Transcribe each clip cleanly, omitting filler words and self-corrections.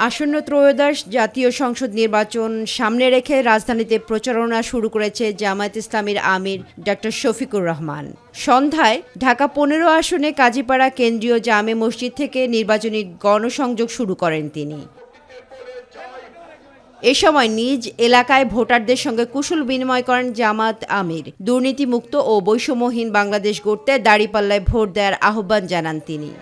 আসন্ন ত্রয়োদশ জাতীয় সংসদ নির্বাচন সামনে রেখে রাজধানীতে প্রচারণা শুরু করেছে জামায়াত ইসলামীর আমির ডক্টর শফিকুর রহমান। সন্ধ্যায় ঢাকা ১৫ আসনে কাজীপাড়া কেন্দ্রীয় জামে মসজিদ থেকে নির্বাচনী গণসংযোগ শুরু করেন তিনি। এ সময় নিজ এলাকায় ভোটারদের সঙ্গে কুশল বিনিময় করেন জামায়াত আমির। দুর্নীতিমুক্ত ও বৈষম্যহীন বাংলাদেশ গড়তে দাঁড়িপাল্লায় ভোট দেওয়ার আহ্বান জানান তিনি।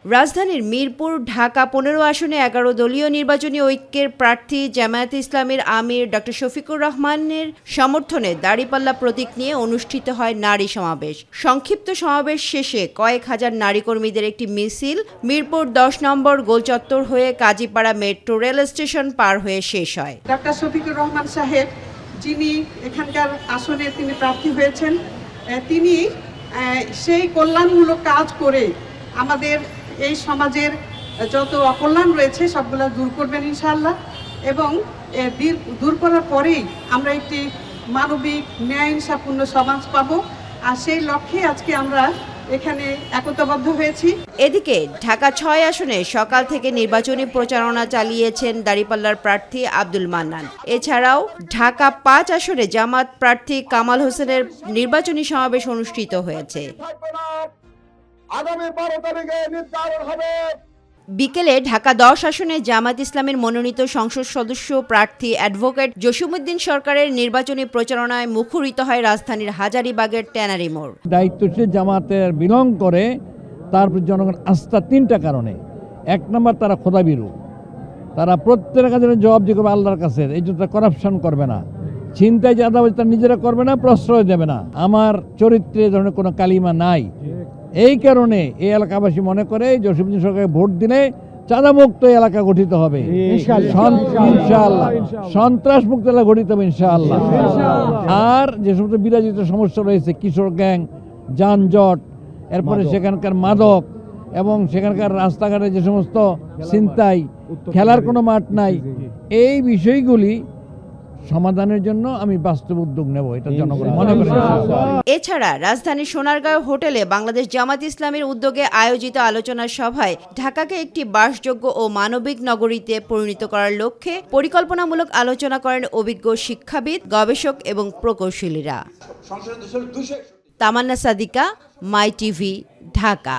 রাজধানীর মিরপুর ঢাকা ১৫ আসনে ১১ দলীয় নির্বাচনী ঐক্যের প্রার্থী জামায়াতে ইসলামীর আমির ডক্টর শফিকুর রহমানের সমর্থনে দাঁড়িপাল্লা প্রতীক নিয়ে অনুষ্ঠিত হয় নারী সমাবেশ। সংক্ষিপ্ত সমাবেশ শেষে কয়েক হাজার নারী কর্মীদের একটি মিছিল মিরপুর ১০ নম্বর গোলচত্বর হয়ে কাজীপাড়া মেট্রো রেল স্টেশন পার হয়ে শেষ হয়। ডক্টর শফিকুর রহমান সাহেব, যিনি এখানকার আসনে তিনি প্রার্থী হয়েছেন, তিনি সেই কল্যাণমূলক কাজ করে আমাদের এই সমাজের যত অকল্যাণ রয়েছে সবগুলো দূর করবেন ইনশাআল্লাহ। এবং দূর করার পরেই আমরা একটি মানবিক ন্যায় ইনসাফপূর্ণ সমাজ পাবো। আর সেই লক্ষ্যে আজকে আমরা এখানে একতাবদ্ধ হয়েছি। এদিকে ঢাকা ৬ আসনে সকাল থেকে নির্বাচনী প্রচারণা চালিয়েছেন দাঁড়িপাল্লার প্রার্থী আব্দুল মান্নান। এছাড়াও ঢাকা ৫ আসনে জামায়াত প্রার্থী কামাল হোসেনের নির্বাচনী সমাবেশ অনুষ্ঠিত হয়েছে। আগামী ১২ তারিখে নির্ধারণ হবে। বিকেলে ঢাকা ১০ আসনে জামায়াত ইসলামের মনোনীত সংসদ সদস্য প্রার্থী অ্যাডভোকেট জসিমউদ্দিন সরকারের নির্বাচনী প্রচারণায় মুখরিত হয় রাজধানীর হাজারীবাগের ট্যানারি মোড়। দায়িত্বশীল জামাতের বিলং করে তারপর জনগণ আস্থা ৩টা কারণে। ১ নম্বর, তারা খোদাভীরু, তারা প্রত্যেক কাজের জবাব দিয়ে করবে আল্লাহর কাছে। এই জন্য তারা করাপশন করবে না, ছিনতাই চাঁদাবাজি তারা নিজেরা করবে না, প্রশ্রয় দেবে না। আমার চরিত্রে এ ধরনের কোনো কালিমা নাই। এই কারণে এই এলাকাবাসী মনে করে জসিমউদ্দিন সরকারকে ভোট দিলে চাঁদামুক্ত এলাকা গঠিত হবে ইনশাআল্লাহ, সন্ত্রাস মুক্ত এলাকা গঠিত হবে ইনশাআল্লাহ। আর যে সমস্ত বিরাজিত সমস্যা রয়েছে, কিশোর গ্যাং, যানজট, এরপরে সেখানকার মাদক এবং সেখানকার রাস্তাঘাটে যে সমস্ত ছিনতাই, খেলার কোনো মাঠ নাই, এই বিষয়গুলি সমাধানের জন্য আমি বাস্তব উদ্যোগ নেব, এটা জনগণ মনে করে। এছাড়া রাজধানীর সোনারগাঁও হোটেলে বাংলাদেশ জামায়াত ইসলামীর উদ্যোগে আয়োজিত আলোচনা সভায় ঢাকাকে একটি বাসযোগ্য ও মানবিক নগরীতে পরিণত করার লক্ষ্যে পরিকল্পনামূলক আলোচনা করেন অভিজ্ঞ শিক্ষাবিদ, গবেষক এবং প্রকৌশলীরা। তামান্না সাদিকা, মাই টিভি, ঢাকা।